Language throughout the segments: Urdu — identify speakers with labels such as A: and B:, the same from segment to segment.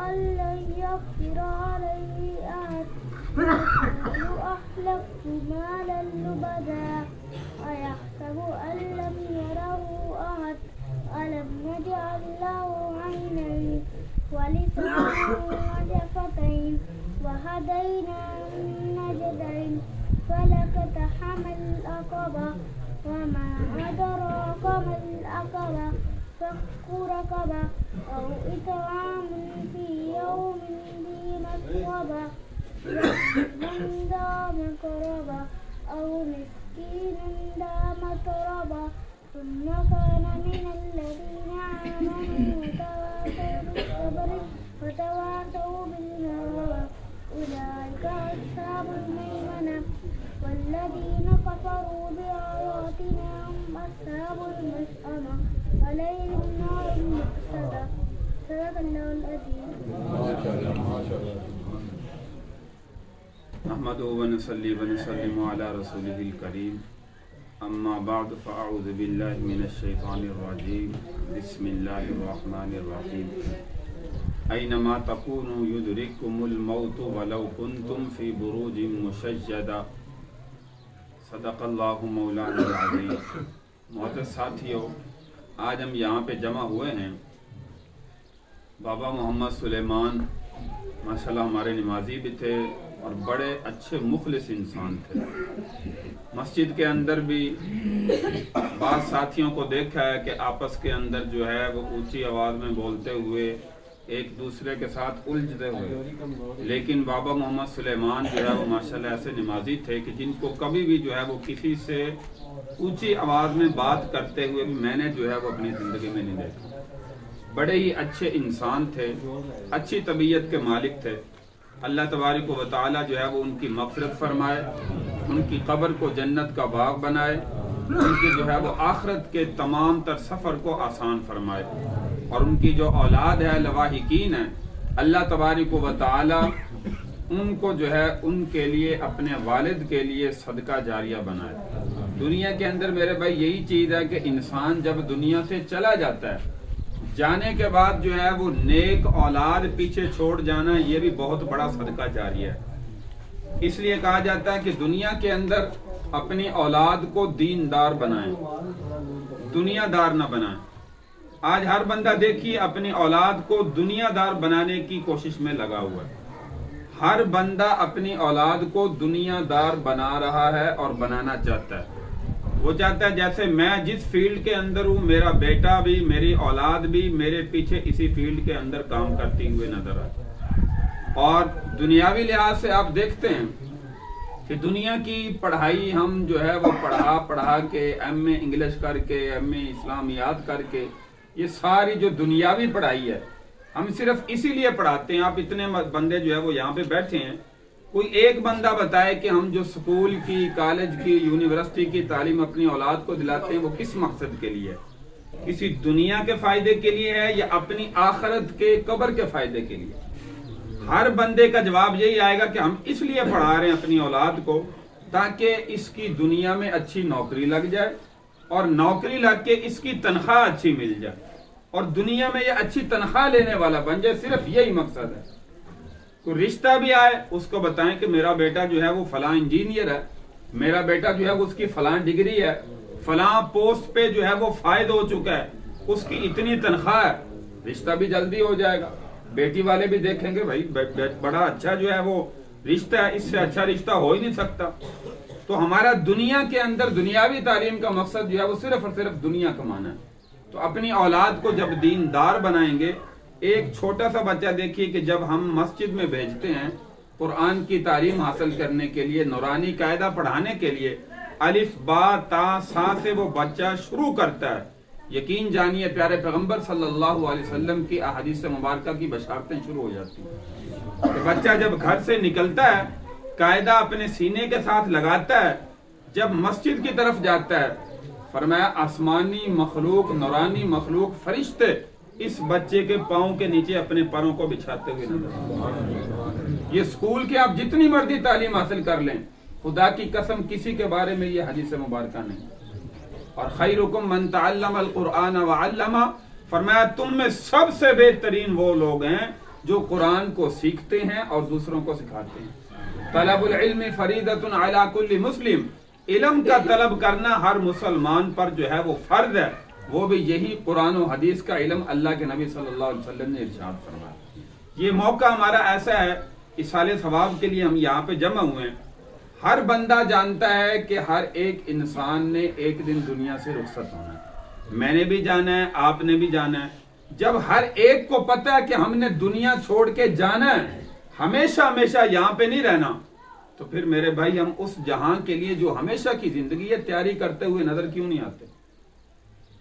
A: أن لن يقدر عليه أحد يقول أهلكت مالا لبدا أيحسب أن لم يره أحد ألم نجعل له عينين ولسانا وشفتين وهديناه النجدين فلقتحم العقبة وما أدراك ما العقبة فك رقبة أو إطعام في يوم ذي مسغبة يتيما ذا مقربة أو مسكينا ذا متربة ثم كان من الذين آمنوا وتواصوا بالصبر وتواصوا بالمعروف أولئك أصحاب الميمنة والذين كفروا بآياتنا هم أصحاب المشأمة عليهم نار مؤصدة صدق الله العظيم.
B: نحمده ونصلي ونسلم على رسوله الكريم اما بعد فاعوذ بالله من الشیطان الرجیم بسم اللہ الرحمن الرحیم اینما تکونوا یدرککم الموت ولو کنتم فی بروج مشیدہ صدق اللہ مولانا العظیم. محترم ساتھیو، آج ہم یہاں پہ جمع ہوئے ہیں. بابا محمد سلیمان ماشاءاللہ ہمارے نمازی بھی تھے اور بڑے اچھے مخلص انسان تھے. مسجد کے اندر بھی بعض ساتھیوں کو دیکھا ہے کہ آپس کے اندر جو ہے وہ اونچی آواز میں بولتے ہوئے ایک دوسرے کے ساتھ الجھتے ہوئے، لیکن بابا محمد سلیمان جو ہے وہ ماشاءاللہ ایسے نمازی تھے کہ جن کو کبھی بھی جو ہے وہ کسی سے اونچی آواز میں بات کرتے ہوئے بھی میں نے جو ہے وہ اپنی زندگی میں نہیں دیکھا. بڑے ہی اچھے انسان تھے، اچھی طبیعت کے مالک تھے. اللہ تبارک و تعالی جو ہے وہ ان کی مغفرت فرمائے، ان کی قبر کو جنت کا باغ بنائے، ان کی جو ہے وہ آخرت کے تمام تر سفر کو آسان فرمائے، اور ان کی جو اولاد ہے لواحقین ہے اللہ تبارک و تعالی ان کو جو ہے ان کے لیے اپنے والد کے لیے صدقہ جاریہ بنائے. دنیا کے اندر میرے بھائی یہی چیز ہے کہ انسان جب دنیا سے چلا جاتا ہے، جانے کے بعد جو ہے وہ نیک اولاد پیچھے چھوڑ جانا یہ بھی بہت بڑا صدقہ جاریہ ہے. اس لیے کہا جاتا ہے کہ دنیا کے اندر اپنی اولاد کو دیندار بنائیں، دنیا دار نہ بنائیں. آج ہر بندہ دیکھیے اپنی اولاد کو دنیا دار بنانے کی کوشش میں لگا ہوا ہے. ہر بندہ اپنی اولاد کو دنیا دار بنا رہا ہے اور بنانا چاہتا ہے. وہ چاہتا ہے جیسے میں جس فیلڈ کے اندر ہوں میرا بیٹا بھی، میری اولاد بھی میرے پیچھے اسی فیلڈ کے اندر کام کرتی ہوئے نظر آئے. اور دنیاوی لحاظ سے آپ دیکھتے ہیں کہ دنیا کی پڑھائی ہم جو ہے وہ پڑھا کے ایم اے انگلش کر کے ایم اے اسلامیات کر کے یہ ساری جو دنیاوی پڑھائی ہے ہم صرف اسی لیے پڑھاتے ہیں. آپ اتنے بندے جو ہے وہ یہاں پہ بیٹھے ہیں، کوئی ایک بندہ بتائے کہ ہم جو سکول کی، کالج کی، یونیورسٹی کی تعلیم اپنی اولاد کو دلاتے ہیں وہ کس مقصد کے لیے ہے؟ کسی دنیا کے فائدے کے لیے ہے یا اپنی آخرت کے قبر کے فائدے کے لیے؟ ہر بندے کا جواب یہی آئے گا کہ ہم اس لیے پڑھا رہے ہیں اپنی اولاد کو تاکہ اس کی دنیا میں اچھی نوکری لگ جائے اور نوکری لگ کے اس کی تنخواہ اچھی مل جائے اور دنیا میں یہ اچھی تنخواہ لینے والا بن جائے. صرف یہی مقصد ہے. کوئی رشتہ بھی آئے اس کو بتائیں کہ میرا بیٹا جو ہے وہ فلاں انجینئر ہے، میرا بیٹا جو ہے وہ اس کی فلاں ڈگری ہے، فلاں پوسٹ پہ جو ہے وہ فائد ہو چکا ہے، اس کی اتنی تنخواہ ہے، رشتہ بھی جلدی ہو جائے گا. بیٹی والے بھی دیکھیں گے بھائی بڑا اچھا جو ہے وہ رشتہ ہے، اس سے اچھا رشتہ ہو ہی نہیں سکتا. تو ہمارا دنیا کے اندر دنیاوی تعلیم کا مقصد جو ہے وہ صرف اور صرف دنیا کمانا ہے. تو اپنی اولاد کو جب دیندار بنائیں گے، ایک چھوٹا سا بچہ دیکھیے کہ جب ہم مسجد میں بھیجتے ہیں قرآن کی تعلیم حاصل کرنے کے لیے، نورانی قاعدہ پڑھانے کے لیے، الف با تا سا سے وہ بچہ شروع کرتا ہے. یقین جانیے پیارے پیغمبر صلی اللہ علیہ وسلم کی احادیث مبارکہ کی بشارتیں شروع ہو جاتی ہیں کہ بچہ جب گھر سے نکلتا ہے قاعدہ اپنے سینے کے ساتھ لگاتا ہے، جب مسجد کی طرف جاتا ہے فرمایا آسمانی مخلوق، نورانی مخلوق، فرشتے اس بچے کے پاؤں کے نیچے اپنے پروں کو بچھاتے ہوئے نظر آتے ہیں. یہ سکول کے آپ جتنی مرضی تعلیم حاصل کر لیں، خدا کی قسم کسی کے بارے میں یہ حدیث مبارکہ نہیں. اور خیرکم من تعلم القرآن وعلمہ، فرمایا تم میں سب سے بہترین وہ لوگ ہیں جو قرآن کو سیکھتے ہیں اور دوسروں کو سکھاتے ہیں۔ طلب العلم فریضۃ علی کل مسلم، علم کا طلب کرنا ہر مسلمان پر جو ہے وہ فرض ہے، وہ بھی یہی قرآن و حدیث کا علم اللہ کے نبی صلی اللہ علیہ وسلم نے ارشاد فرمایا۔ یہ موقع ہمارا ایسا ہے، ایصال ثواب کے لیے ہم یہاں پہ جمع ہوئے ہیں۔ ہر بندہ جانتا ہے کہ ہر ایک انسان نے ایک دن دنیا سے رخصت ہونا ہے، میں نے بھی جانا ہے، آپ نے بھی جانا ہے۔ جب ہر ایک کو پتا ہے کہ ہم نے دنیا چھوڑ کے جانا ہے، ہمیشہ ہمیشہ یہاں پہ نہیں رہنا، تو پھر میرے بھائی ہم اس جہاں کے لیے جو ہمیشہ کی زندگی ہے تیاری کرتے ہوئے نظر کیوں نہیں آتے؟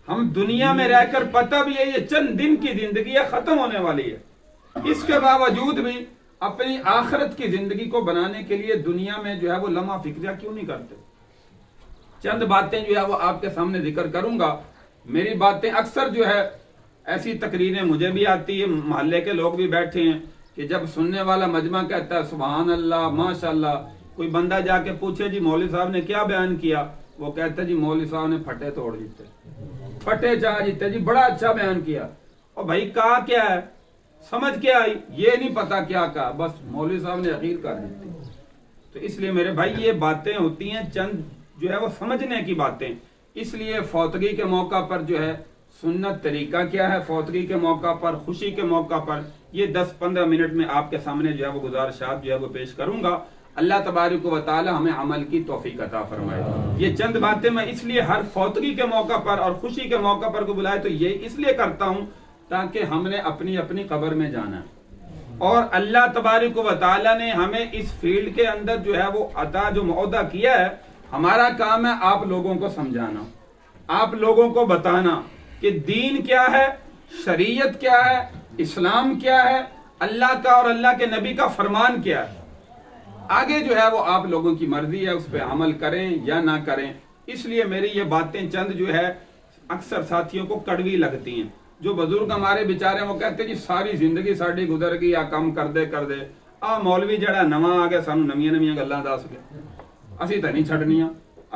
B: ہم دنیا میں رہ کر پتہ بھی ہے یہ چند دن کی زندگی ہے، ختم ہونے والی ہے، اس کے باوجود بھی اپنی آخرت کی زندگی کو بنانے کے لیے دنیا میں جو ہے وہ لمحہ فکریہ کیوں نہیں کرتے؟ چند باتیں جو ہے وہ آپ کے سامنے ذکر کروں گا۔ میری باتیں اکثر جو ہے ایسی تقریریں مجھے بھی آتی ہے، محلے کے لوگ بھی بیٹھے ہیں کہ جب سننے والا مجمع کہتا ہے سبحان اللہ ماشاءاللہ، کوئی بندہ جا کے پوچھے جی مولوی صاحب نے کیا بیان کیا، وہ کہتا ہے جی مولوی صاحب نے پھٹے توڑ دیتے، پھٹے چاہ جیتے، جی بڑا اچھا بیان کیا۔ اور بھائی کہا کیا ہے، سمجھ کے آئی، یہ نہیں پتا کیا کہا، بس مولوی صاحب نے عقید کر دی۔ تو اس لیے میرے بھائی یہ باتیں ہوتی ہیں چند جو ہے وہ سمجھنے کی باتیں۔ اس لیے فوتگی کے موقع پر جو ہے سنت طریقہ کیا ہے، فوتگی کے موقع پر، خوشی کے موقع پر، یہ 10-15 منٹ میں آپ کے سامنے جو ہے وہ گزارشات جو ہے وہ پیش کروں گا۔ اللہ تبارک و تعالی ہمیں عمل کی توفیق عطا فرمائے۔ یہ چند باتیں میں اس لیے ہر فوتگی کے موقع پر اور خوشی کے موقع پر کو بلائے تو یہ اس لیے کرتا ہوں تاکہ ہم نے اپنی اپنی قبر میں جانا ہے، اور اللہ تبارک و تعالی نے ہمیں اس فیلڈ کے اندر جو ہے وہ عطا جو معاہدہ کیا ہے، ہمارا کام ہے آپ لوگوں کو سمجھانا، آپ لوگوں کو بتانا کہ دین کیا ہے، شریعت کیا ہے، اسلام کیا ہے، اللہ کا اور اللہ کے نبی کا فرمان کیا ہے۔ آگے جو ہے وہ آپ لوگوں کی مرضی ہے، اس پہ عمل کریں یا نہ کریں۔ اس لیے میری یہ باتیں چند جو ہے اکثر ساتھیوں کو کڑوی لگتی ہیں۔ جو بزرگ ہمارے بیچارے وہ کہتے ہیں جی ساری زندگی ساڈی گزر گئی یا کم کر دے مولوی جڑا نواں آ گیا سانو نویاں نویاں گلاں دس گیا، اسی تے نہیں چھڈنیاں،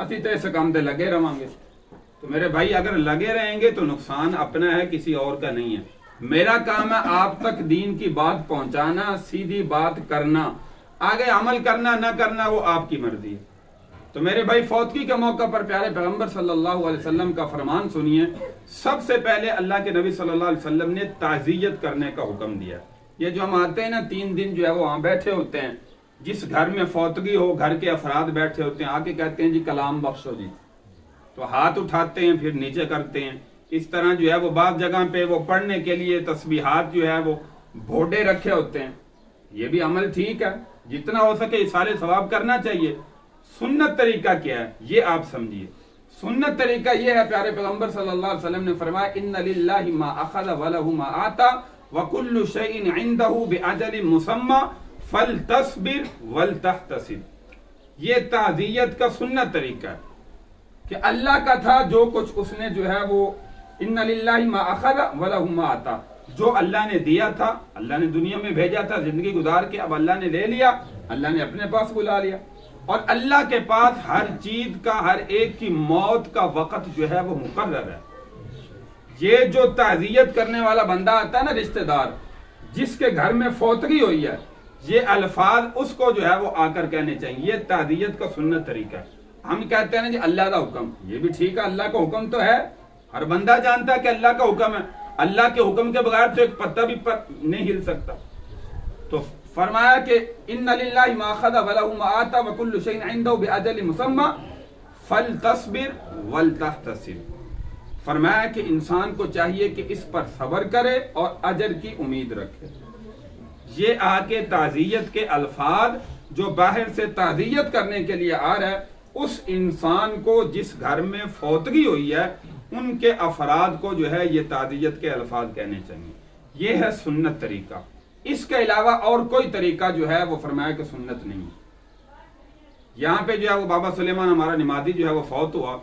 B: اسی تے اس کام تے لگے رہاں گے۔ تو میرے بھائی اگر لگے رہیں گے تو نقصان اپنا ہے، کسی اور کا نہیں ہے۔ میرا کام ہے آپ تک دین کی بات پہنچانا، سیدھی بات کرنا، آگے عمل کرنا نہ کرنا وہ آپ کی مرضی ہے۔ تو میرے بھائی فوتگی کے موقع پر پیارے پیغمبر صلی اللہ علیہ وسلم کا فرمان سنیے۔ سب سے پہلے اللہ کے نبی صلی اللہ علیہ وسلم نے تعزیت کرنے کا حکم دیا۔ یہ جو ہم آتے ہیں نا 3 دن جو ہے وہ وہاں بیٹھے ہوتے ہیں، جس گھر میں فوتگی ہو گھر کے افراد بیٹھے ہوتے ہیں، آ کے کہتے ہیں جی کلام بخشو جی، تو ہاتھ اٹھاتے ہیں پھر نیچے کرتے ہیں۔ اس طرح جو ہے وہ بعض جگہ پہ وہ پڑھنے کے لیے تسبیحات جو ہے وہ بھوڈے رکھے ہوتے ہیں، یہ بھی عمل ٹھیک ہے، جتنا ہو سکے ایصال ثواب کرنا چاہیے۔ سنت طریقہ کیا ہے یہ آپ سمجھیے۔ سنت طریقہ یہ ہے، پیارے پیغمبر صلی اللہ علیہ وسلم نے فرمایا ان للہ ما اخذ ولہ ما آتا وکل شیء عنده باجل مسمى فلتصبر ولتحتسب۔ یہ تعزیت کا سنت طریقہ ہے کہ اللہ کا تھا جو کچھ اس نے جو ہے وہ ان للہ ما اخذ ولہ ما آتا، جو اللہ نے دیا تھا، اللہ نے دنیا میں بھیجا تھا زندگی گزار کے، اب اللہ نے لے لیا، اللہ نے اپنے پاس بلا لیا۔ اور اللہ کے پاس ہر چیز کا، ہر ایک کی موت کا وقت جو ہے وہ مقرر ہے۔ یہ جو تعزیت کرنے والا بندہ آتا ہے نا، رشتہ دار جس کے گھر میں فوتگی ہوئی ہے، یہ الفاظ اس کو جو ہے وہ آ کر کہنے چاہیے۔ یہ تعزیت کا سنت طریقہ ہے۔ ہم کہتے ہیں نا جی اللہ کا حکم، یہ بھی ٹھیک ہے، اللہ کا حکم تو ہے، ہر بندہ جانتا ہے کہ اللہ کا حکم ہے، اللہ کے حکم کے بغیر تو ایک پتہ بھی نہیں ہل سکتا۔ تو فرمایا کہ ان للہ ما اخذ ولہ ما آتا وکل شیء عنده باجل مسمى فلتصبر ولتحتسب۔ فرمایا کہ انسان کو چاہیے کہ اس پر صبر کرے اور اجر کی امید رکھے۔ یہ آ کے تعزیت کے الفاظ جو باہر سے تعزیت کرنے کے لیے آ رہا ہے، اس انسان کو جس گھر میں فوتگی ہوئی ہے ان کے افراد کو جو ہے یہ تعزیت کے الفاظ کہنے چاہیے۔ یہ ہے سنت طریقہ۔ اس کے علاوہ اور کوئی طریقہ جو ہے وہ فرمایا کہ سنت نہیں۔ یہاں پہ جو ہے وہ بابا سلیمان ہمارا نمازی جو ہے وہ فوت ہوا،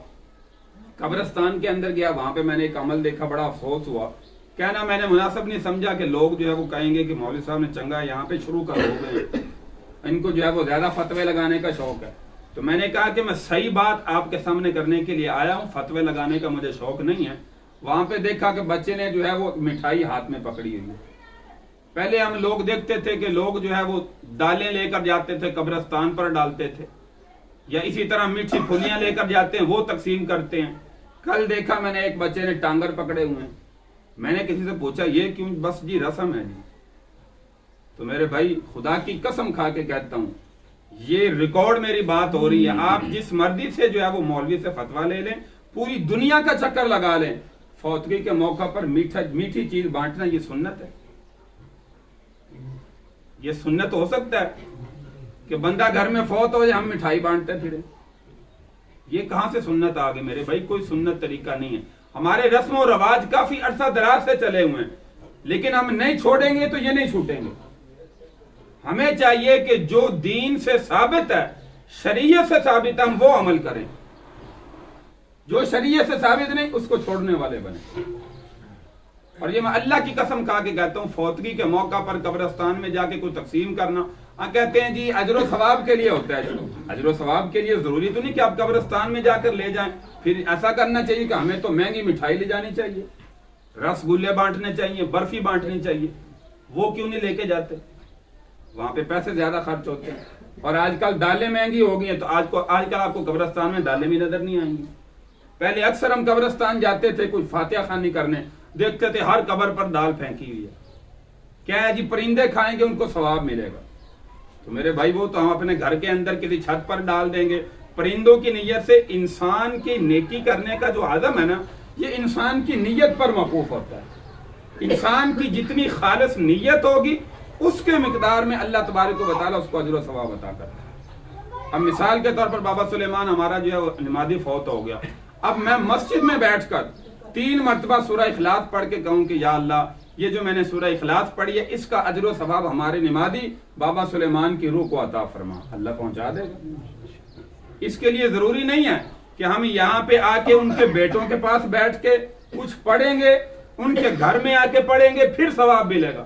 B: قبرستان کے اندر گیا، وہاں پہ میں نے ایک عمل دیکھا، بڑا افسوس ہوا۔ کہنا میں نے مناسب نہیں سمجھا کہ لوگ جو ہے وہ کہیں گے کہ مولوی صاحب نے چنگا یہاں پہ شروع کر ہو گئے، ان کو جو ہے وہ زیادہ فتوے لگانے کا شوق ہے۔ تو میں نے کہا کہ میں صحیح بات آپ کے سامنے کرنے کے لیے آیا ہوں، فتوے لگانے کا مجھے شوق نہیں ہے۔ وہاں پہ دیکھا کہ بچے نے جو ہے وہ مٹھائی ہاتھ میں پکڑی ہوئی ہے، پہلے ہم لوگ دیکھتے تھے کہ لوگ جو ہے وہ دالیں لے کر جاتے تھے قبرستان پر ڈالتے تھے، یا اسی طرح میٹھی پھلیاں لے کر جاتے ہیں وہ تقسیم کرتے ہیں۔ کل دیکھا میں نے ایک بچے نے ٹانگر پکڑے ہوئے ہیں، میں نے کسی سے پوچھا یہ کیوں؟ بس جی رسم ہے جی۔ تو میرے بھائی خدا کی قسم کھا کے کہتا ہوں، یہ ریکارڈ میری بات ہو رہی ہے، آپ جس مرضی سے جو ہے وہ مولوی سے فتویٰ لے لیں، پوری دنیا کا چکر لگا لیں، فوتگی کے موقع پر میٹھی چیز بانٹنا یہ سنت ہے؟ یہ سنت ہو سکتا ہے کہ بندہ گھر میں فوت ہو جائے ہم مٹھائی بانٹتے پھریں؟ یہ کہاں سے سنت آ گئی میرے بھائی؟ کوئی سنت طریقہ نہیں ہے۔ ہمارے رسم و رواج کافی عرصہ دراز سے چلے ہوئے ہیں، لیکن ہم نہیں چھوڑیں گے تو یہ نہیں چھوٹیں گے۔ ہمیں چاہیے کہ جو دین سے ثابت ہے، شریعت سے ثابت ہے، ہم وہ عمل کریں، جو شریعت سے ثابت نہیں اس کو چھوڑنے والے بنیں۔ اور یہ میں اللہ کی قسم کھا کے کہتا ہوں، فوتگی کے موقع پر قبرستان میں جا کے کوئی تقسیم کرنا، کہتے ہیں جی اجر و ثواب کے لیے ہوتا ہے۔ اجر و ثواب کے لیے ضروری تو نہیں کہ آپ قبرستان میں جا کر لے جائیں، پھر ایسا کرنا چاہیے کہ ہمیں تو مہنگی مٹھائی لے جانی چاہیے، رس گلے بانٹنے چاہیے، برفی بانٹنی چاہیے، وہ کیوں نہیں لے کے جاتے؟ وہاں پہ پیسے زیادہ خرچ ہوتے ہیں۔ اور آج کل دالیں مہنگی ہو گئی ہیں، تو آج کل آپ کو قبرستان میں دالیں بھی نظر نہیں آئیں گی۔ پہلے اکثر ہم قبرستان جاتے تھے کوئی فاتحہ خوانی کرنے، دیکھتے تھے ہر قبر پر دال پھینکی ہوئی ہے، کیا ہے جی پرندے کھائیں گے ان کو ثواب ملے گا۔ تو میرے بھائی وہ تو ہم اپنے گھر کے اندر کسی چھت پر ڈال دیں گے۔ پرندوں کی نیت سے انسان کی نیکی کرنے کا جو عزم ہے نا، یہ انسان کی نیت پر موقوف ہوتا ہے۔ انسان کی جتنی خالص نیت ہوگی اس کے مقدار میں اللہ تبارک و تعالیٰ اس کو اجر و ثواب عطا کرتا ہے۔ اب مثال کے طور پر بابا سلیمان ہمارا جو ہے نمازی فوت ہو گیا، اب میں مسجد میں بیٹھ کر 3 مرتبہ سورہ اخلاص پڑھ کے کہوں کہ یا اللہ یہ جو میں نے سورہ اخلاص پڑھی ہے اس کا اجر و ثواب ہمارے نمازی بابا سلیمان کی روح کو عطا فرما، اللہ پہنچا دے گا۔ اس کے لیے ضروری نہیں ہے کہ ہم یہاں پہ آ کے ان کے بیٹوں کے پاس بیٹھ کے کچھ پڑھیں گے، ان کے گھر میں آ کے پڑھیں گے پھر ثواب ملے گا،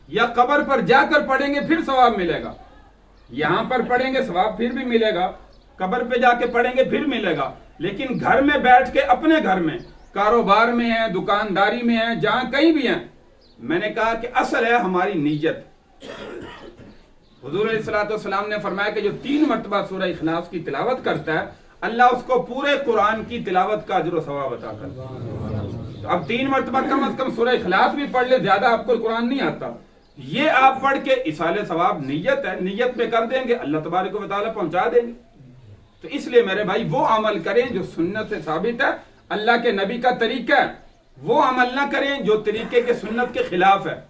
B: یا قبر پر جا کر پڑھیں گے پھر ثواب ملے گا۔ یہاں پر پڑھیں گے ثواب پھر بھی ملے گا، قبر پہ جا کے پڑھیں گے پھر ملے گا، لیکن گھر میں بیٹھ کے اپنے گھر میں، کاروبار میں ہیں، دکانداری میں ہیں، جہاں کہیں بھی ہیں، میں نے کہا کہ اصل ہے ہماری نیت۔ حضور علیہ الصلوۃ والسلام نے فرمایا کہ جو 3 مرتبہ سورہ اخلاص کی تلاوت کرتا ہے اللہ اس کو پورے قرآن کی تلاوت کا اجر و ثواب عطا کرتا ہے۔ اب 3 مرتبہ کم از کم سورہ اخلاص بھی پڑھ لے، زیادہ آپ کو قرآن نہیں آتا، یہ آپ پڑھ کے ایصال ثواب نیت ہے، نیت میں کر دیں گے اللہ تبارک و تعالیٰ پہنچا دیں گے۔ تو اس لیے میرے بھائی وہ عمل کریں جو سنت سے ثابت ہے، اللہ کے نبی کا طریقہ ہے، وہ عمل نہ کریں جو طریقے کے سنت کے خلاف ہے۔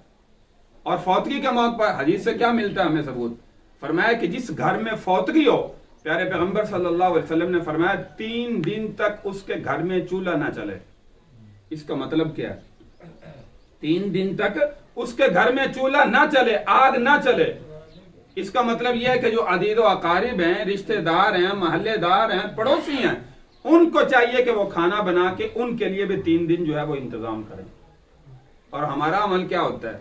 B: اور فوتگی کے موقع پر حدیث سے کیا ملتا ہے ہمیں ثبوت؟ فرمایا کہ جس گھر میں فوتگی ہو، پیارے پیغمبر صلی اللہ علیہ وسلم نے فرمایا 3 دن تک اس کے گھر میں چولہا نہ چلے۔ اس کا مطلب کیا ہے؟ 3 دن تک اس کے گھر میں چولہا نہ چلے، آگ نہ چلے۔ اس کا مطلب یہ ہے کہ جو عزیز و اقارب ہیں، رشتہ دار ہیں، محلے دار ہیں، پڑوسی ہیں، ان کو چاہیے کہ وہ کھانا بنا کے ان کے لیے بھی 3 دن جو ہے وہ انتظام کریں۔ اور ہمارا عمل کیا ہوتا ہے؟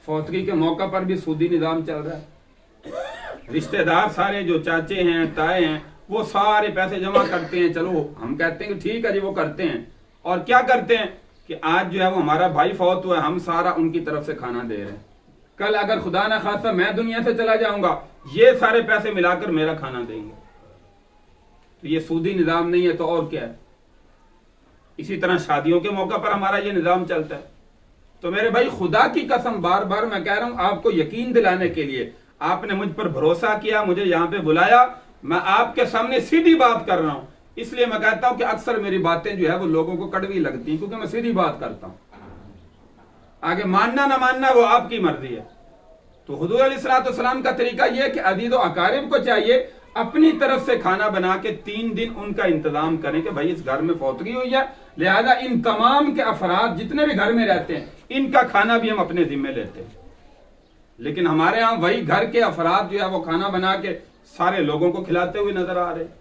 B: فوتگی کے موقع پر بھی سودی نظام چل رہا ہے، رشتہ دار سارے جو چاچے ہیں، تائے ہیں، وہ سارے پیسے جمع کرتے ہیں، چلو ہم کہتے ہیں کہ ٹھیک ہے جی وہ کرتے ہیں، اور کیا کرتے ہیں کہ آج جو ہے وہ ہمارا بھائی فوت ہوا ہے، ہم سارا ان کی طرف سے کھانا دے رہے ہیں، کل اگر خدا نہ خواستہ میں دنیا سے چلا جاؤں گا یہ سارے پیسے ملا کر میرا کھانا دیں گے۔ تو یہ سودی نظام نہیں ہے تو اور کیا ہے؟ اسی طرح شادیوں کے موقع پر ہمارا یہ نظام چلتا ہے۔ تو میرے بھائی خدا کی قسم بار بار میں کہہ رہا ہوں، آپ کو یقین دلانے کے لیے، آپ نے مجھ پر بھروسہ کیا، مجھے یہاں پہ بلایا، میں آپ کے سامنے سیدھی بات کر رہا ہوں، اس لیے میں کہتا ہوں کہ اکثر میری باتیں جو ہے وہ لوگوں کو کڑوی لگتی ہیں کیونکہ میں سیدھی بات کرتا ہوں، آگے ماننا نہ ماننا وہ آپ کی مرضی ہے۔ تو حضور علیہ الصلوۃ والسلام کا طریقہ یہ ہے کہ عزیز و اقارب کو چاہیے اپنی طرف سے کھانا بنا کے 3 دن ان کا انتظام کریں کہ بھائی اس گھر میں فوتگی ہوئی ہے، لہذا ان تمام کے افراد جتنے بھی گھر میں رہتے ہیں ان کا کھانا بھی ہم اپنے ذمہ لیتے ہیں۔ لیکن ہمارے ہاں وہی گھر کے افراد جو ہے وہ کھانا بنا کے سارے لوگوں کو کھلاتے ہوئے نظر آ رہے ہیں۔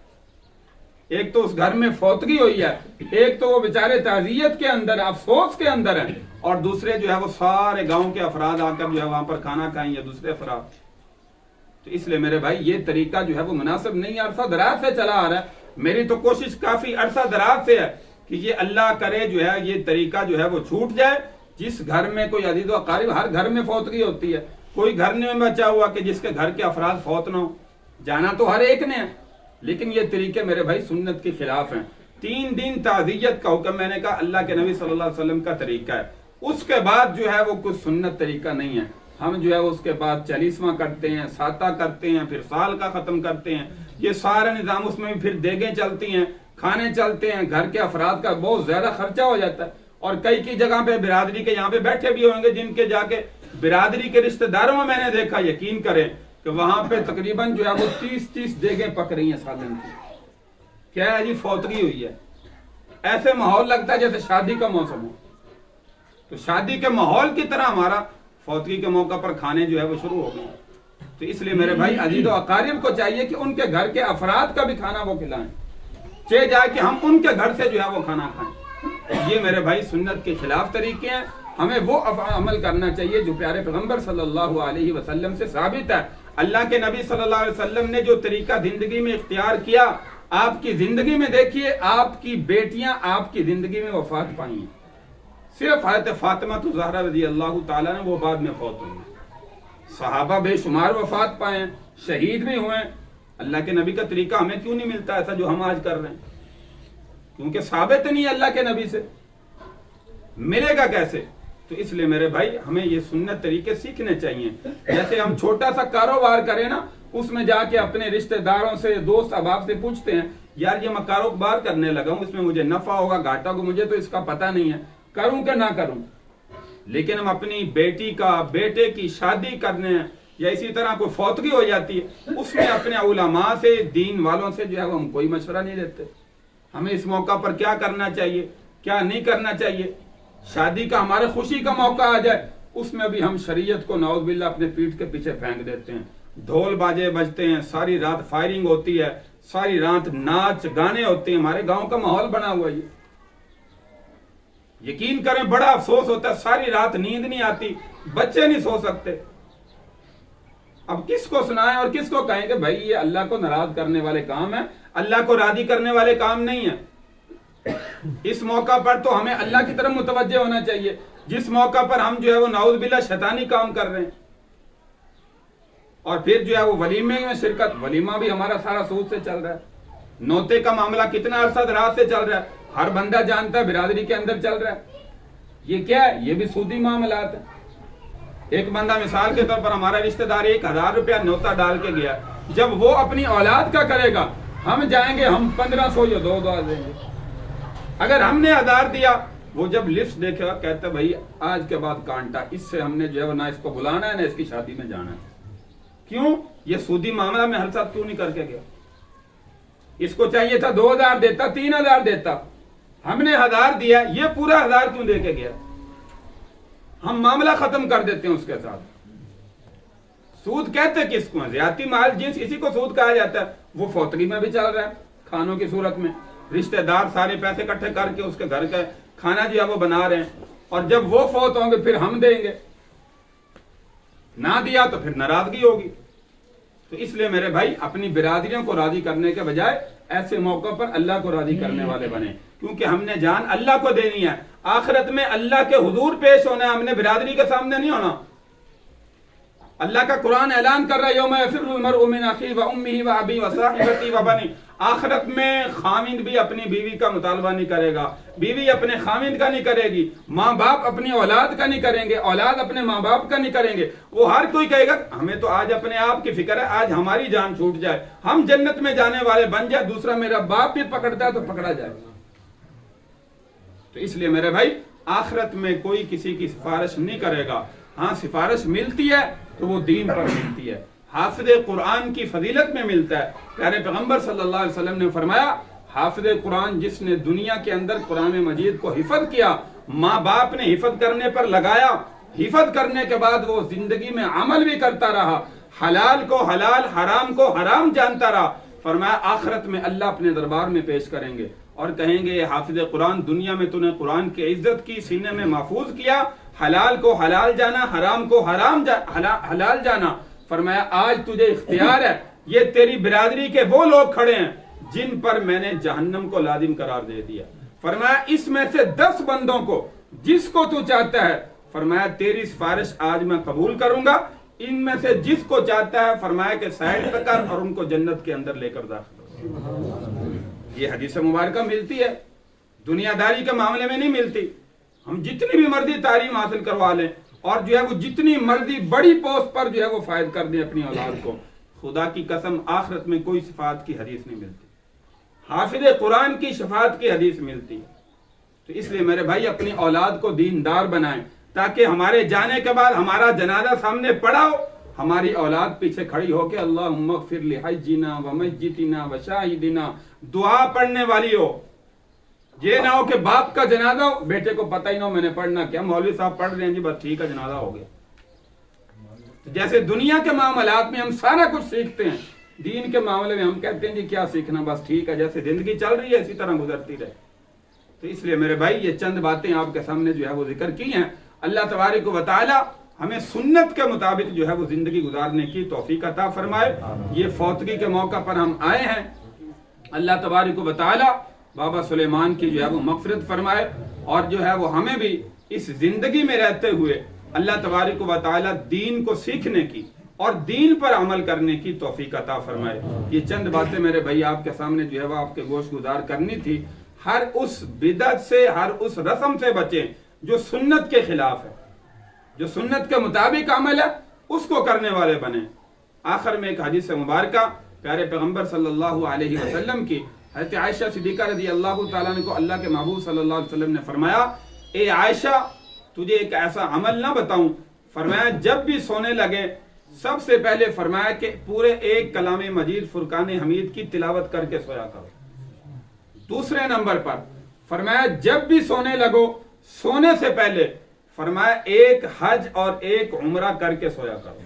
B: ایک تو اس گھر میں فوتگی ہوئی ہے، ایک تو وہ بیچارے تعزیت کے اندر، افسوس کے اندر ہیں، اور دوسرے جو ہے وہ سارے گاؤں کے افراد آ کر جو ہے وہاں پر کھانا کھائیں یا دوسرے افراد۔ تو اس لیے میرے بھائی یہ طریقہ جو ہے وہ مناسب نہیں ہے، عرصہ دراز سے چلا آ رہا ہے۔ میری تو کوشش کافی عرصہ دراز سے ہے کہ یہ اللہ کرے جو ہے یہ طریقہ جو ہے وہ چھوٹ جائے، جس گھر میں کوئی عزیز و اقارب، ہر گھر میں فوتگی ہوتی ہے، کوئی گھر نہیں بچا ہوا کہ جس کے گھر کے افراد فوت نہ ہو، جانا تو ہر ایک نے ہے، لیکن یہ طریقے میرے بھائی سنت کے خلاف ہیں۔ 3 دن تعزیت کا حکم میں نے کہا اللہ کے نبی صلی اللہ علیہ وسلم کا طریقہ ہے، اس کے بعد جو ہے وہ کچھ سنت طریقہ نہیں ہے۔ ہم جو ہے اس کے بعد 40واں کرتے ہیں، ساتہ کرتے ہیں، پھر سال کا ختم کرتے ہیں، یہ سارا نظام، اس میں بھی پھر دیگیں چلتی ہیں، کھانے چلتے ہیں، گھر کے افراد کا بہت زیادہ خرچہ ہو جاتا ہے۔ اور کئی کی جگہ پہ برادری کے یہاں پہ بیٹھے بھی ہوں گے جن کے جا کے برادری کے رشتہ داروں میں نے دیکھا، یقین کریں کہ وہاں پہ تقریباً جو ہے وہ 30 دیگیں پک رہی ہیں سالن کی۔ کیا ہے جی؟ فوتگی ہوئی ہے۔ ایسے ماحول لگتا ہے جیسے شادی کا موسم ہو۔ تو شادی کے ماحول کی طرح ہمارا فوتگی کے موقع پر کھانے جو ہے وہ شروع ہو گئے۔ تو اس لیے میرے بھائی عزیز و اقارب کو چاہیے کہ ان کے گھر کے افراد کا بھی کھانا وہ کھلائیں، چاہے جائے کہ ہم ان کے گھر سے جو ہے وہ کھانا کھائیں۔ یہ میرے بھائی سنت کے خلاف طریقے ہیں۔ ہمیں وہ عمل کرنا چاہیے جو پیارے پیغمبر صلی اللہ علیہ وسلم سے ثابت ہے۔ اللہ کے نبی صلی اللہ علیہ وسلم نے جو طریقہ زندگی میں اختیار کیا، آپ کی زندگی میں دیکھیے آپ کی بیٹیاں آپ کی زندگی میں وفات پائی ہیں۔ صرف حضرت فاطمہ زہرا رضی اللہ تعالیٰ نے وہ بعد میں فوت ہوئی۔ صحابہ بے شمار وفات پائے ہیں، شہید بھی ہوئے ہیں۔ اللہ کے نبی کا طریقہ ہمیں کیوں نہیں ملتا ایسا جو ہم آج کر رہے ہیں؟ کیونکہ ثابت نہیں ہے اللہ کے نبی سے، ملے گا کیسے؟ تو اس لیے میرے بھائی ہمیں یہ سنت طریقے سیکھنے چاہیے۔ جیسے ہم چھوٹا سا کاروبار کریں نا، اس میں جا کے اپنے رشتہ داروں سے، دوست احباب سے پوچھتے ہیں یار یہ میں کاروبار کرنے لگا ہوں، اس میں مجھے نفع ہوگا گھاٹا ہوگا، مجھے تو اس کا پتہ نہیں ہے، کروں کہ نہ کروں۔ لیکن ہم اپنی بیٹی کا، بیٹے کی شادی کرنے یا اسی طرح کوئی فوتگی ہو جاتی ہے، اس میں اپنے علماء سے، دین والوں سے جو ہے ہم کوئی مشورہ نہیں دیتے۔ ہمیں اس موقع پر کیا کرنا چاہیے، کیا نہیں کرنا چاہیے۔ شادی کا ہمارے خوشی کا موقع آ جائے، اس میں بھی ہم شریعت کو نعوذ باللہ اپنے پیٹھ کے پیچھے پھینک دیتے ہیں۔ ڈھول باجے بجتے ہیں، ساری رات فائرنگ ہوتی ہے، ساری رات ناچ گانے ہوتے ہیں۔ ہمارے گاؤں کا ماحول بنا ہوا ہے۔ یقین کریں بڑا افسوس ہوتا ہے، ساری رات نیند نہیں آتی، بچے نہیں سو سکتے۔ اب کس کو سنائیں اور کس کو کہیں کہ بھائی یہ اللہ کو ناراض کرنے والے کام ہیں، اللہ کو راضی کرنے والے کام نہیں ہیں۔ اس موقع پر تو ہمیں اللہ کی طرف متوجہ ہونا چاہیے، جس موقع پر ہم جو ہے وہ نعوذ باللہ شیطانی کام کر رہے ہیں۔ اور پھر جو ہے وہ ولیمے میں شرکت، ولیمہ بھی ہمارا سارا سود سے چل رہا ہے۔ نوتے کا معاملہ کتنا عرصہ دراز سے چل رہا ہے، ہر بندہ جانتا ہے، برادری کے اندر چل رہا ہے۔ یہ کیا ہے؟ یہ بھی سودی معاملات ہیں۔ ایک بندہ مثال کے طور پر ہمارا رشتہ دار 1000 روپیہ نوتا ڈال کے گیا، جب وہ اپنی اولاد کا کرے گا، ہم جائیں گے ہم 1500 یا 2000 دیں گے۔ اگر ہم نے 1000 دیا، وہ جب لسٹ دیکھے گا کہتا ہے بھائی آج کے بعد کانٹا، اس سے ہم نے جو ہے نہ اس کو بلانا ہے نہ اس کی شادی میں جانا ہے۔ کیوں؟ یہ سودی معاملہ میں ہر ساتھ کیوں نہیں کر کے گیا؟ اس کو چاہیے تھا 2000 دیتا، 3000 دیتا، ہم نے 1000 دیا، یہ پورا 1000 کیوں دے کے گیا؟ ہم معاملہ ختم کر دیتے ہیں اس کے ساتھ۔ سود کہتے کس کو ہیں؟ زیادتی مال جنس، اسی کو سود کہا جاتا ہے۔ وہ فوتگی میں بھی چل رہا ہے، کھانوں کی صورت میں رشتہ دار سارے پیسے اکٹھے کر کے اس کے گھر کا کھانا جو ہے وہ بنا رہے ہیں، اور جب وہ فوت ہوں گے پھر ہم دیں گے، نہ دیا تو پھر ناراضگی ہوگی۔ تو اس لیے میرے بھائی اپنی برادریوں کو راضی کرنے کے بجائے ایسے موقع پر اللہ کو راضی کرنے والے بنے، کیونکہ ہم نے جان اللہ کو دینی ہے، آخرت میں اللہ کے حضور پیش ہونا ہے، ہم نے برادری کے سامنے نہیں ہونا۔ اللہ کا قرآن اعلان کر رہا ہے یوم یفر المرء من اخیہ وامہ وابیہ وصاحبتہ وبنیہ۔ آخرت میں خاوند بھی اپنی بیوی کا مطالبہ نہیں کرے گا، بیوی اپنے خاوند کا نہیں کرے گی، ماں باپ اپنی اولاد کا نہیں کریں گے، اولاد اپنے ماں باپ کا نہیں کریں گے۔ وہ ہر کوئی کہے گا ہمیں تو آج اپنے آپ کی فکر ہے، آج ہماری جان چھوٹ جائے، ہم جنت میں جانے والے بن جائے، دوسرا میرا باپ بھی پکڑتا ہے تو پکڑا جائے۔ تو اس لیے میرے بھائی آخرت میں کوئی کسی کی سفارش نہیں کرے گا۔ ہاں سفارش ملتی ہے تو وہ دین پر ملتی ہے، حافظ قرآن کی فضیلت میں ملتا ہے۔ پیارے پیغمبر صلی اللہ علیہ وسلم نے فرمایا حافظ قرآن جس نے دنیا کے اندر قرآن مجید کو حفظ کیا، ماں باپ نے حفظ کرنے پر لگایا، حفظ کرنے کے بعد وہ زندگی میں عمل بھی کرتا رہا، حلال کو حلال، حرام کو حرام جانتا رہا، فرمایا آخرت میں اللہ اپنے دربار میں پیش کریں گے اور کہیں گے حافظ قرآن دنیا میں تو نے قرآن کی عزت کی، سینے میں محفوظ کیا، حلال کو حلال جانا، حرام کو حلال جانا، فرمایا آج تجھے اختیار ہے، یہ تیری برادری کے وہ لوگ کھڑے ہیں جن پر میں نے جہنم کو لازم قرار دے دیا۔ فرمایا اس میں سے 10 بندوں کو جس کو تو چاہتا ہے فرمایا تیری سفارش آج میں قبول کروں گا، ان میں سے جس کو چاہتا ہے فرمایا کہ سائڈ پہ کر اور ان کو جنت کے اندر لے کر داخل ہو۔ یہ حدیث مبارکہ ملتی ہے، دنیا داری کے معاملے میں نہیں ملتی۔ ہم جتنی بھی مرضی تعلیم حاصل کروا لیں اور جو ہے وہ جتنی مرضی بڑی پوسٹ پر جو ہے وہ فائد کر دیں اپنی اولاد کو، خدا کی قسم آخرت میں کوئی شفاعت کی حدیث نہیں ملتی، حافظ قرآن کی شفاعت کی حدیث ملتی ہے۔ تو اس لیے میرے بھائی اپنی اولاد کو دیندار بنائیں تاکہ ہمارے جانے کے بعد ہمارا جنازہ سامنے پڑا ہو، ہماری اولاد پیچھے کھڑی ہو کے اللہم اغفر لحجنا ومیتنا وشاہدنا دعا پڑھنے والی ہو۔ یہ نہ ہو کہ باپ کا جنازہ ہو بیٹے کو پتہ ہی نہ ہو میں نے پڑھنا کیا، مولوی صاحب پڑھ رہے ہیں جی بس ٹھیک ہے جنازہ ہو گیا۔ جیسے دنیا کے معاملات میں ہم سارا کچھ سیکھتے ہیں، دین کے معاملے میں ہم کہتے ہیں جی کیا سیکھنا، بس ٹھیک ہے جیسے زندگی چل رہی ہے اسی طرح گزرتی رہے۔ تو اس لیے میرے بھائی یہ چند باتیں آپ کے سامنے جو ہے وہ ذکر کی ہیں۔ اللہ تبارک و تعالی ہمیں سنت کے مطابق جو ہے وہ زندگی گزارنے کی توفیق عطا فرمائے۔ یہ فوتگی کے موقع پر ہم آئے ہیں، اللہ تبارک و تعالی بابا سلیمان کی جو ہے وہ مغفرت فرمائے اور جو ہے وہ ہمیں بھی اس زندگی میں رہتے ہوئے اللہ تبارک و تعالی دین کو سیکھنے کی اور دین پر عمل کرنے کی توفیق عطا فرمائے۔ یہ چند باتیں میرے بھائی آپ کے سامنے جو ہے وہ آپ کے گوش گزار کرنی تھی۔ ہر اس بدعت سے، ہر اس رسم سے بچیں جو سنت کے خلاف ہے، جو سنت کے مطابق عمل ہے اس کو کرنے والے بنیں۔ آخر میں ایک حدیث مبارکہ پیارے پیغمبر صلی اللہ علیہ وسلم کی، حضرت عائشہ صدیقہ رضی اللہ تعالیٰ عنہ کو اللہ کے محبوب صلی اللہ علیہ وسلم نے فرمایا، اے عائشہ تجھے ایک ایسا عمل نہ بتاؤں؟ فرمایا جب بھی سونے لگے سب سے پہلے فرمایا کہ پورے ایک کلام مجید فرقان حمید کی تلاوت کر کے سویا کرو۔ دوسرے نمبر پر فرمایا جب بھی سونے لگو سونے سے پہلے فرمایا ایک حج اور ایک عمرہ کر کے سویا کرو۔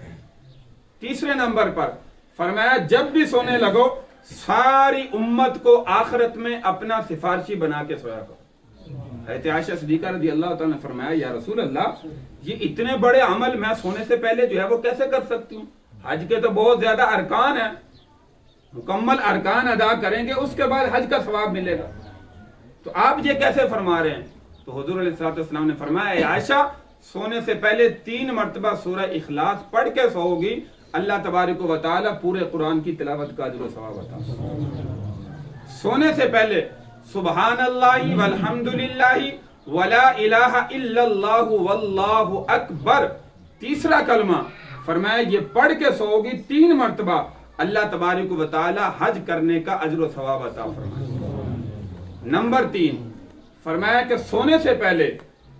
B: تیسرے نمبر پر فرمایا جب بھی سونے لگو ساری امت کو آخرت میں اپنا سفارشی بنا کے سویا کرو۔ حضرت عائشہ صدیقہ رضی اللہ تعالیٰ نے فرمایا یا رسول اللہ یہ اتنے بڑے عمل میں سونے سے پہلے جو ہے وہ کیسے کر سکتی ہوں؟ حج کے تو بہت زیادہ ارکان ہیں، مکمل ارکان ادا کریں گے اس کے بعد حج کا ثواب ملے گا، تو آپ یہ کیسے فرما رہے ہیں؟ تو حضور علیہ الصلوۃ والسلام نے فرمایا اے عائشہ سونے سے پہلے 3 مرتبہ سورہ اخلاص پڑھ کے سو گی، اللہ تبارک و تعالی پورے قرآن کی تلاوت کا اجر و ثواب عطا فرمائے۔ سونے سے پہلے سبحان اللہ والحمد للہ ولا الہ الا اللہ واللہ اکبر، تیسرا کلمہ فرمایا یہ پڑھ کے سو گی 3 مرتبہ، اللہ تبارک و تعالی حج کرنے کا اجر و ثواب عطا فرمائے۔ نمبر 3 فرمایا کہ سونے سے پہلے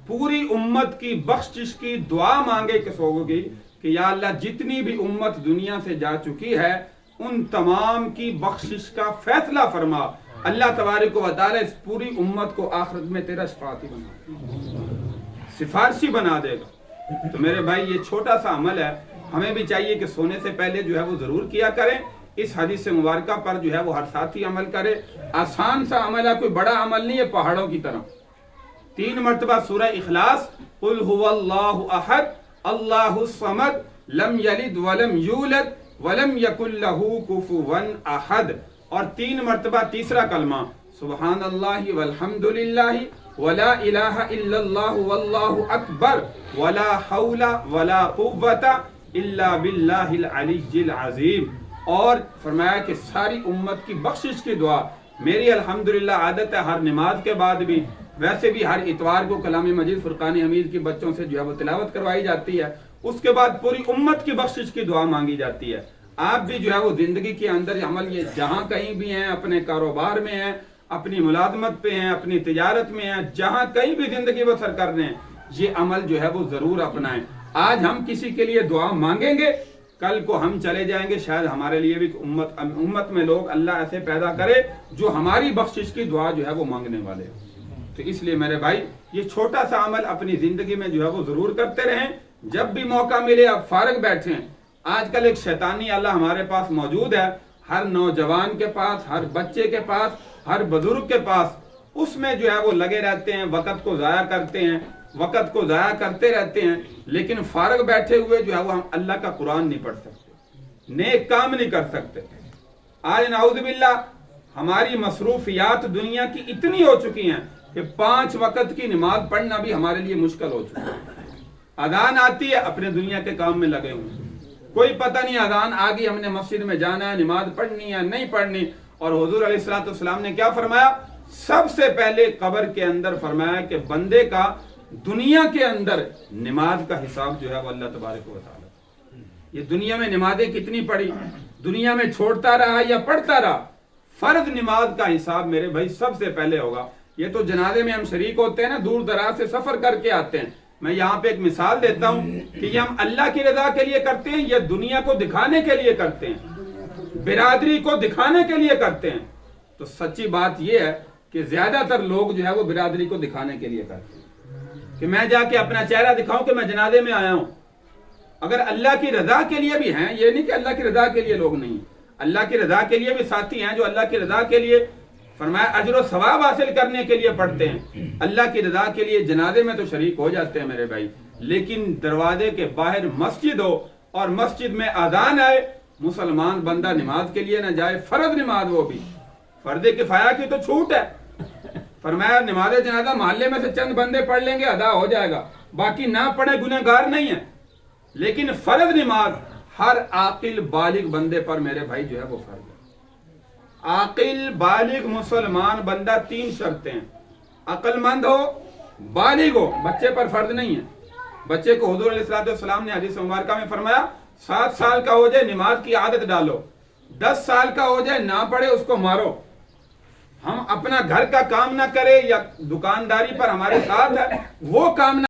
B: پوری امت کی بخشش کی دعا مانگے کہ سو گی کہ یا اللہ جتنی بھی امت دنیا سے جا چکی ہے ان تمام کی بخشش کا فیصلہ فرما، اللہ تبارک و تعالی اس پوری امت کو آخرت میں تیرا شفاعتی بنا، سفارشی بنا دے گا۔ تو میرے بھائی یہ چھوٹا سا عمل ہے، ہمیں بھی چاہیے کہ سونے سے پہلے جو ہے وہ ضرور کیا کریں۔ اس حدیث مبارکہ پر جو ہے وہ ہر ساتھی عمل کرے، آسان سا عمل ہے، کوئی بڑا عمل نہیں ہے پہاڑوں کی طرح۔ 3 مرتبہ سورہ اخلاص قل هو اللہ احد اللہ الصمد لم یلد ولم یولد ولم یکن لہ کفوا احد، اور 3 مرتبہ تیسرا کلمہ سبحان اللہ والحمد للہ ولا الہ الا اللہ واللہ اکبر ولا حول ولا قوت الا باللہ العلی العظیم۔ اور فرمایا کہ ساری امت کی بخشش کی دعا میری الحمدللہ عادت ہے ہر نماز کے بعد بھی، ویسے بھی ہر اتوار کو کلام مجید فرقان حمید کی بچوں سے جو ہے وہ تلاوت کروائی جاتی ہے، اس کے بعد پوری امت کی بخشش کی دعا مانگی جاتی ہے۔ آپ بھی جو ہے وہ زندگی کے اندر عمل یہ جہاں کہیں بھی ہیں، اپنے کاروبار میں ہیں، اپنی ملازمت پہ ہیں، اپنی تجارت میں ہیں، جہاں کہیں بھی زندگی بسر کر رہے ہیں یہ عمل جو ہے وہ ضرور اپنائیں۔ آج ہم کسی کے لیے دعا مانگیں گے، کل کو ہم چلے جائیں گے، شاید ہمارے لیے بھی امت میں لوگ اللہ ایسے پیدا کرے جو ہماری بخشش کی دعا جو ہے وہ مانگنے والے۔ تو اس لیے میرے بھائی یہ چھوٹا سا عمل اپنی زندگی میں جو ہے وہ ضرور کرتے رہیں۔ جب بھی موقع ملے آپ فارغ بیٹھیں۔ آج کل ایک شیطانی آلہ ہمارے پاس موجود ہے، ہر نوجوان کے پاس، ہر بچے کے پاس، ہر بزرگ کے پاس، اس میں جو ہے وہ لگے رہتے ہیں، وقت کو ضائع کرتے ہیں، وقت کو ضائع کرتے رہتے ہیں، لیکن فارغ بیٹھے ہوئے جو ہے وہ ہم اللہ کا قرآن نہیں پڑھ سکتے، نیک کام نہیں کر سکتے۔ آج نعوذ باللہ ہماری مصروفیات دنیا کی اتنی ہو چکی ہیں کہ 5 وقت کی نماز پڑھنا بھی ہمارے لیے مشکل ہو چکا ہے۔ اذان آتی ہے، اپنے دنیا کے کام میں لگے ہوئے، کوئی پتہ نہیں اذان آ گئی، ہم نے مسجد میں جانا ہے، نماز پڑھنی ہے نہیں پڑھنی۔ اور حضور علیہ الصلوۃ والسلام نے کیا فرمایا؟ سب سے پہلے قبر کے اندر فرمایا کہ بندے کا دنیا کے اندر نماز کا حساب جو ہے وہ اللہ تبارک و تعالی، یہ دنیا میں نمازیں کتنی پڑھی، دنیا میں چھوڑتا رہا یا پڑھتا رہا، فرض نماز کا حساب میرے بھائی سب سے پہلے ہوگا۔ یہ تو جنازے میں ہم شریک ہوتے ہیں نا، دور دراز سے سفر کر کے آتے ہیں۔ میں یہاں پہ ایک مثال دیتا ہوں کہ یہ ہم اللہ کی رضا کے لیے کرتے ہیں یا دنیا کو دکھانے کے لیے کرتے ہیں، برادری کو دکھانے کے لیے کرتے ہیں۔ تو سچی بات یہ ہے کہ زیادہ تر لوگ جو ہے وہ برادری کو دکھانے کے لیے کرتے ہیں کہ میں جا کے اپنا چہرہ دکھاؤں کہ میں جنازے میں آیا ہوں۔ اگر اللہ کی رضا کے لیے بھی ہیں، یہ نہیں کہ اللہ کی رضا کے لیے لوگ نہیں، اللہ کی رضا کے لیے بھی ساتھی ہیں جو اللہ کی رضا کے لیے فرمایا اجر و ثواب حاصل کرنے کے لیے پڑھتے ہیں، اللہ کی رضا کے لیے جنازے میں تو شریک ہو جاتے ہیں میرے بھائی، لیکن دروازے کے باہر مسجد ہو اور مسجد میں اذان آئے، مسلمان بندہ نماز کے لیے نہ جائے، فرض نماز وہ بھی، فرض کفایہ کی تو چھوٹ ہے، فرمایا نماز جنازہ محلے میں سے چند بندے پڑھ لیں گے ادا ہو جائے گا، باقی نہ پڑھے گنہگار نہیں ہے۔ لیکن فرض نماز ہر عاقل بالغ بندے پر میرے بھائی جو ہے وہ فرض ہے۔ عاقل بالغ مسلمان بندہ 3 شرطیں ہیں، عقل مند ہو، بالغ ہو، بچے پر فرض نہیں ہے۔ بچے کو حضور علیہ السلام نے حدیث مبارکہ میں فرمایا 7 سال کا ہو جائے نماز کی عادت ڈالو، 10 سال کا ہو جائے نہ پڑھے اس کو مارو۔ ہم اپنا گھر کا کام نہ کرے یا دکانداری پر ہمارے ساتھ ہے وہ کام نہ